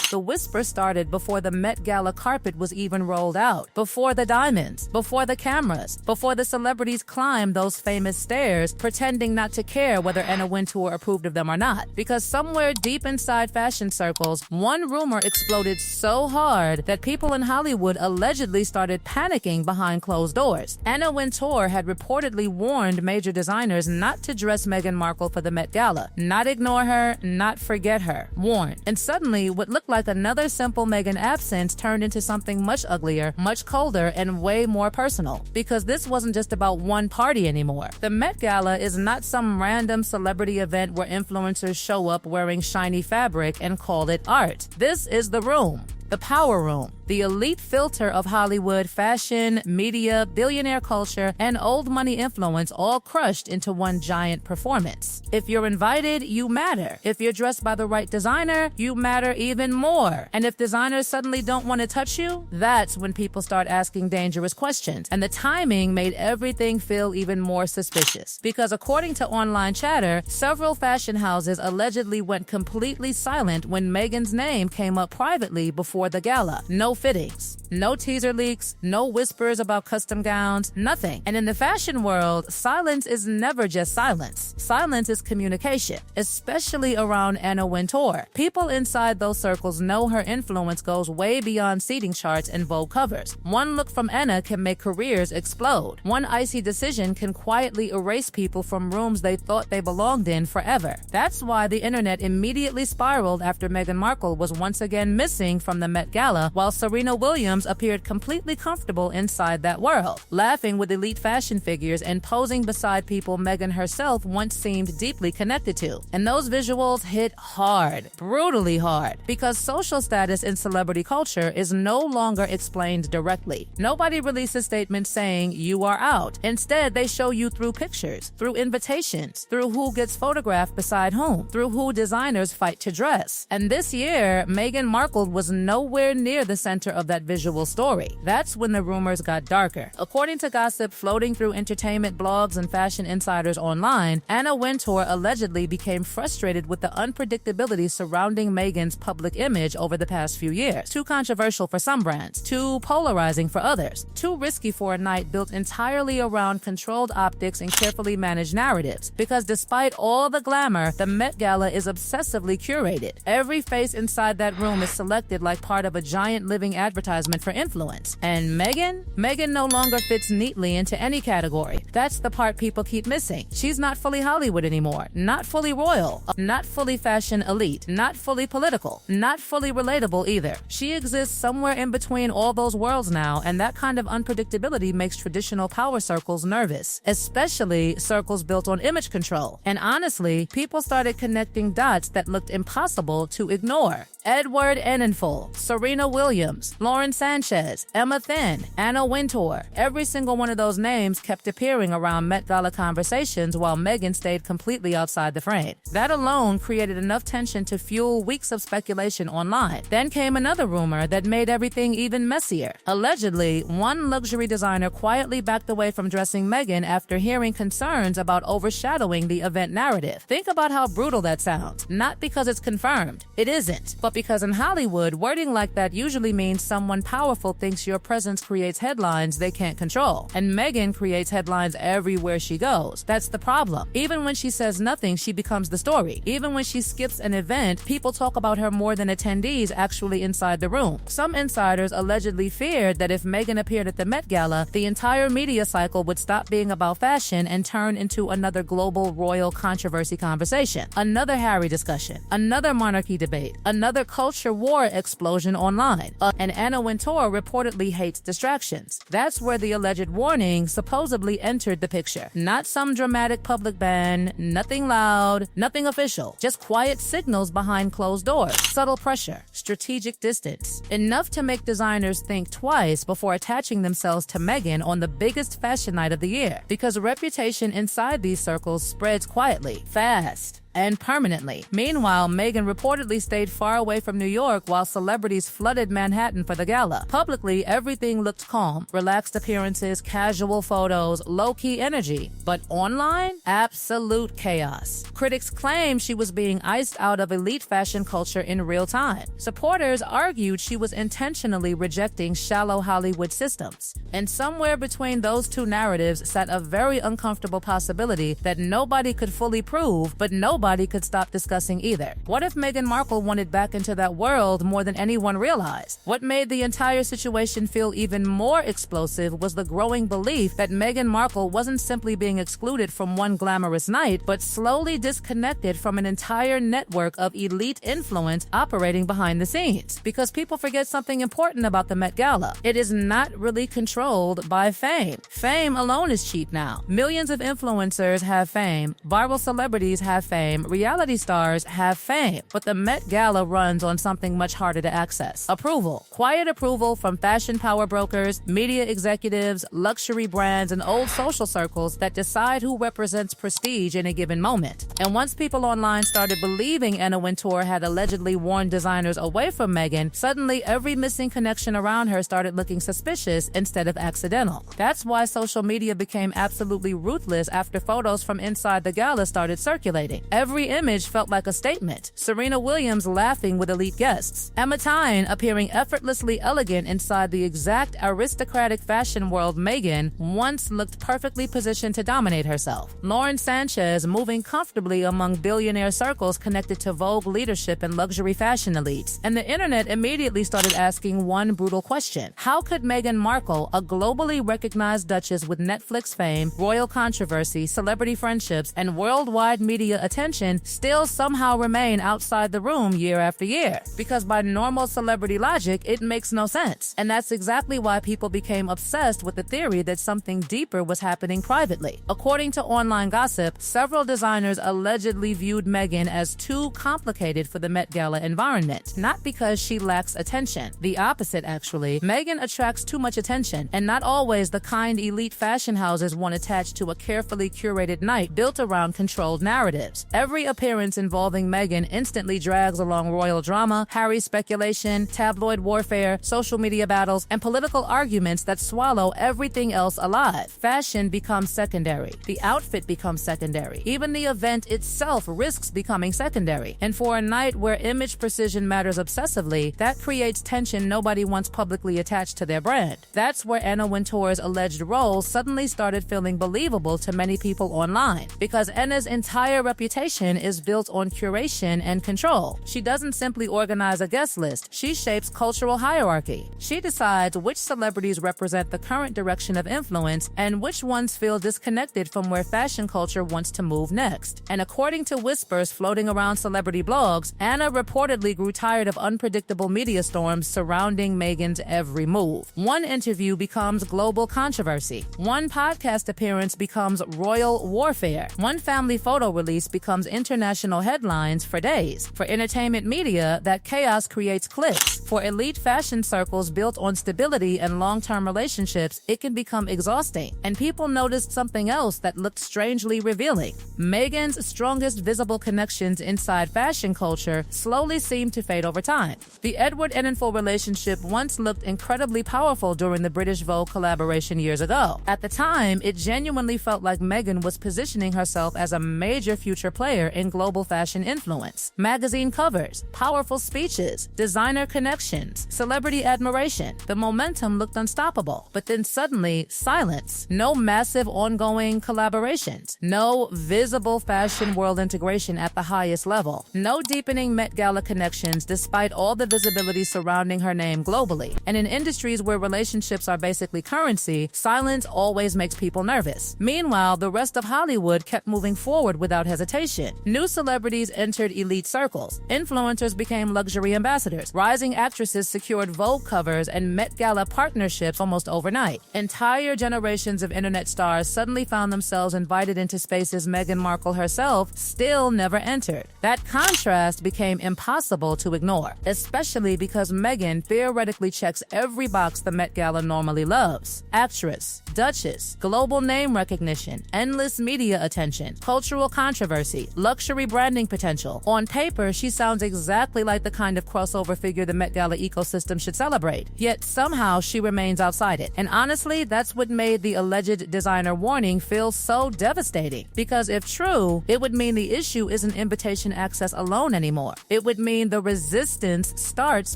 The whisper started before the Met Gala carpet was even rolled out, before the diamonds, before the cameras, before the celebrities climbed those famous stairs, pretending not to care whether Anna Wintour approved of them or not. Because somewhere deep inside fashion circles, one rumor exploded so hard that people in Hollywood allegedly started panicking behind closed doors. Anna Wintour had reportedly warned major designers not to dress Meghan Markle for the Met Gala, not ignore her, not forget her. Warned. And suddenly, what looked like another simple Meghan absence turned into something much uglier, much colder, and way more personal. Because this wasn't just about one party anymore. The Met Gala is not some random celebrity event where influencers show up wearing shiny fabric and call it art. This is the room. The power room, the elite filter of Hollywood fashion, media, billionaire culture, and old money influence all crushed into one giant performance. If you're invited, you matter. If you're dressed by the right designer, you matter even more. And if designers suddenly don't want to touch you, that's when people start asking dangerous questions. And the timing made everything feel even more suspicious. Because according to online chatter, several fashion houses allegedly went completely silent when Meghan's name came up privately before the gala. No fittings, no teaser leaks, no whispers about custom gowns, nothing. And in the fashion world, silence is never just silence. Silence is communication, especially around Anna Wintour. People inside those circles know her influence goes way beyond seating charts and Vogue covers. One look from Anna can make careers explode. One icy decision can quietly erase people from rooms they thought they belonged in forever. That's why the internet immediately spiraled after Meghan Markle was once again missing from the Met Gala, while Serena Williams appeared completely comfortable inside that world, laughing with elite fashion figures and posing beside people Meghan herself once seemed deeply connected to. And those visuals hit hard, brutally hard, because social status in celebrity culture is no longer explained directly. Nobody releases statements saying you are out. Instead, they show you through pictures, through invitations, through who gets photographed beside whom, through who designers fight to dress. And this year, Meghan Markle was nowhere near the center of that visual story. That's when the rumors got darker. According to gossip floating through entertainment blogs and fashion insiders online, Anna Wintour allegedly became frustrated with the unpredictability surrounding Meghan's public image over the past few years. Too controversial for some brands, too polarizing for others, too risky for a night built entirely around controlled optics and carefully managed narratives. Because despite all the glamour, the Met Gala is obsessively curated. Every face inside that room is selected like part of a giant living advertisement for influence. And Meghan no longer fits neatly into any category. That's the part people keep missing. She's not fully Hollywood anymore, not fully royal, not fully fashion elite, not fully political, not fully relatable either. She exists somewhere in between all those worlds now, and that kind of unpredictability makes traditional power circles nervous, especially circles built on image control. And honestly, people started connecting dots that looked impossible to ignore. Edward Enninful, Serena Williams, Lauren Sanchez, Emma Thin, Anna Wintour. Every single one of those names kept appearing around Met Gala conversations while Meghan stayed completely outside the frame. That alone created enough tension to fuel weeks of speculation online. Then came another rumor that made everything even messier. Allegedly, one luxury designer quietly backed away from dressing Meghan after hearing concerns about overshadowing the event narrative. Think about how brutal that sounds. Not because it's confirmed. It isn't. But because in Hollywood, wording like that usually means someone powerful thinks your presence creates headlines they can't control. And Meghan creates headlines everywhere she goes. That's the problem. Even when she says nothing, she becomes the story. Even when she skips an event, people talk about her more than attendees actually inside the room. Some insiders allegedly feared that if Meghan appeared at the Met Gala, the entire media cycle would stop being about fashion and turn into another global royal controversy conversation, another Harry discussion, another monarchy debate, another culture war explosion online. And Anna Wintour reportedly hates distractions. That's where the alleged warning supposedly entered the picture. Not some dramatic public ban, nothing loud, nothing official, just quiet signals behind closed doors, subtle pressure, strategic distance, enough to make designers think twice before attaching themselves to Meghan on the biggest fashion night of the year. Because reputation inside these circles spreads quietly, fast. and permanently. Meanwhile, Meghan reportedly stayed far away from New York while celebrities flooded Manhattan for the gala. Publicly, everything looked calm, relaxed appearances, casual photos, low-key energy. But online? Absolute chaos. Critics claimed she was being iced out of elite fashion culture in real time. Supporters argued she was intentionally rejecting shallow Hollywood systems. And somewhere between those two narratives sat a very uncomfortable possibility that nobody could fully prove, but nobody could stop discussing either. What if Meghan Markle wanted back into that world more than anyone realized? What made the entire situation feel even more explosive was the growing belief that Meghan Markle wasn't simply being excluded from one glamorous night, but slowly disconnected from an entire network of elite influence operating behind the scenes. Because people forget something important about the Met Gala. It is not really controlled by fame. Fame alone is cheap now. Millions of influencers have fame, viral celebrities have fame, reality stars have fame, but the Met Gala runs on something much harder to access. Approval. Quiet approval from fashion power brokers, media executives, luxury brands, and old social circles that decide who represents prestige in a given moment. And once people online started believing Anna Wintour had allegedly warned designers away from Meghan, suddenly every missing connection around her started looking suspicious instead of accidental. That's why social media became absolutely ruthless after photos from inside the gala started circulating. Every image felt like a statement. Serena Williams laughing with elite guests. Emma Tyne appearing effortlessly elegant inside the exact aristocratic fashion world Meghan once looked perfectly positioned to dominate herself. Lauren Sanchez moving comfortably among billionaire circles connected to Vogue leadership and luxury fashion elites. And the internet immediately started asking one brutal question. How could Meghan Markle, a globally recognized Duchess with Netflix fame, royal controversy, celebrity friendships, and worldwide media attention, still somehow remain outside the room year after year? Because by normal celebrity logic, it makes no sense. And that's exactly why people became obsessed with the theory that something deeper was happening privately. According to online gossip, several designers allegedly viewed Meghan as too complicated for the Met Gala environment, not because she lacks attention. The opposite, actually. Meghan attracts too much attention, and not always the kind elite fashion houses want attached to a carefully curated night built around controlled narratives. Every appearance involving Meghan instantly drags along royal drama, Harry speculation, tabloid warfare, social media battles, and political arguments that swallow everything else alive. Fashion becomes secondary. The outfit becomes secondary. Even the event itself risks becoming secondary. And for a night where image precision matters obsessively, that creates tension nobody wants publicly attached to their brand. That's where Anna Wintour's alleged role suddenly started feeling believable to many people online. Because Anna's entire reputation is built on curation and control. She doesn't simply organize a guest list, she shapes cultural hierarchy. She decides which celebrities represent the current direction of influence and which ones feel disconnected from where fashion culture wants to move next. And according to whispers floating around celebrity blogs, Anna reportedly grew tired of unpredictable media storms surrounding Meghan's every move. One interview becomes global controversy. One podcast appearance becomes royal warfare. One family photo release becomes international headlines for days. For entertainment media, that chaos creates clicks. For elite fashion circles built on stability and long-term relationships, it can become exhausting. And people noticed something else that looked strangely revealing. Meghan's strongest visible connections inside fashion culture slowly seemed to fade over time. The Edward Enninful relationship once looked incredibly powerful during the British Vogue collaboration years ago. At the time, it genuinely felt like Meghan was positioning herself as a major future player in global fashion influence. Magazine covers, powerful speeches, designer connections, celebrity admiration. The momentum looked unstoppable. But then suddenly, silence. No massive ongoing collaborations. No visible fashion world integration at the highest level. No deepening Met Gala connections despite all the visibility surrounding her name globally. And in industries where relationships are basically currency, silence always makes people nervous. Meanwhile, the rest of Hollywood kept moving forward without hesitation. New celebrities entered elite circles. Influencers became luxury ambassadors. Rising actresses secured Vogue covers and Met Gala partnerships almost overnight. Entire generations of internet stars suddenly found themselves invited into spaces Meghan Markle herself still never entered. That contrast became impossible to ignore, especially because Meghan theoretically checks every box the Met Gala normally loves. Actress, Duchess, global name recognition, endless media attention, cultural controversy. controversy, luxury branding potential. On paper, she sounds exactly like the kind of crossover figure the Met Gala ecosystem should celebrate. Yet somehow she remains outside it. And honestly, that's what made the alleged designer warning feel so devastating. Because if true, it would mean the issue isn't invitation access alone anymore. It would mean the resistance starts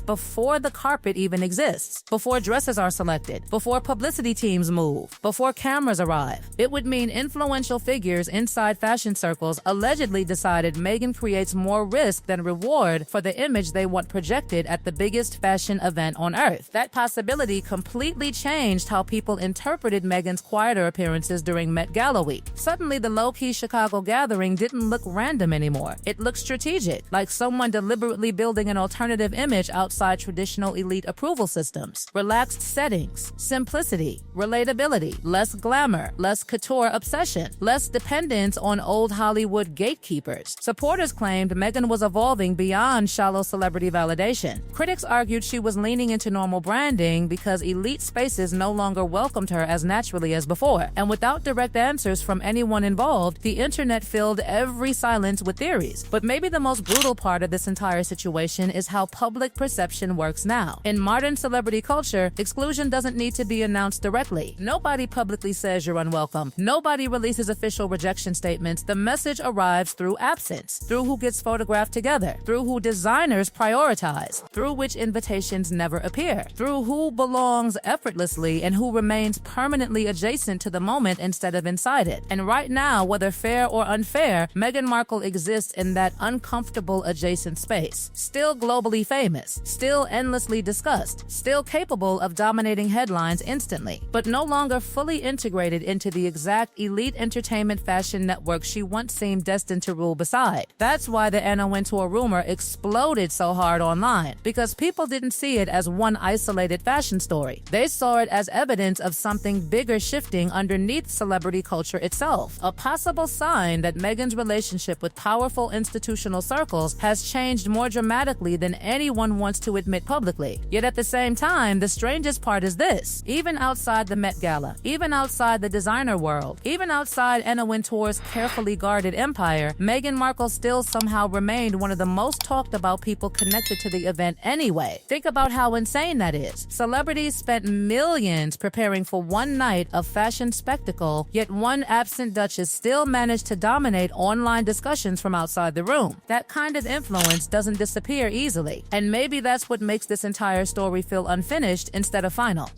before the carpet even exists, before dresses are selected, before publicity teams move, before cameras arrive. It would mean influential figures inside fashion circles allegedly decided Meghan creates more risk than reward for the image they want projected at the biggest fashion event on earth. That possibility completely changed how people interpreted Meghan's quieter appearances during Met Gala week. Suddenly, the low-key Chicago gathering didn't look random anymore. It looked strategic, like someone deliberately building an alternative image outside traditional elite approval systems. Relaxed settings, simplicity, relatability, less glamour, less couture obsession, less dependence on old Hollywood gatekeepers. Supporters claimed Meghan was evolving beyond shallow celebrity validation. Critics argued she was leaning into normal branding because elite spaces no longer welcomed her as naturally as before. And without direct answers from anyone involved, the internet filled every silence with theories. But maybe the most brutal part of this entire situation is how public perception works now. In modern celebrity culture, exclusion doesn't need to be announced directly. Nobody publicly says you're unwelcome. Nobody releases official rejection statements. The message arrives through absence, through who gets photographed together, through who designers prioritize, through which invitations never appear, through who belongs effortlessly and who remains permanently adjacent to the moment instead of inside it. And right now, whether fair or unfair, Meghan Markle exists in that uncomfortable adjacent space. Still globally famous, still endlessly discussed, still capable of dominating headlines instantly, but no longer fully integrated into the exact elite entertainment fashion network she once seemed destined to rule beside. That's why the Anna Wintour rumor exploded so hard online, because people didn't see it as one isolated fashion story. They saw it as evidence of something bigger shifting underneath celebrity culture itself, a possible sign that Meghan's relationship with powerful institutional circles has changed more dramatically than anyone wants to admit publicly. Yet at the same time, the strangest part is this: even outside the Met Gala, even outside the designer world, even outside Anna Wintour's carefully guarded empire, Meghan Markle still somehow remained one of the most talked about people connected to the event anyway. Think about how insane that is. Celebrities spent millions preparing for one night of fashion spectacle, yet one absent Duchess still managed to dominate online discussions from outside the room. That kind of influence doesn't disappear easily, and maybe that's what makes this entire story feel unfinished instead of final.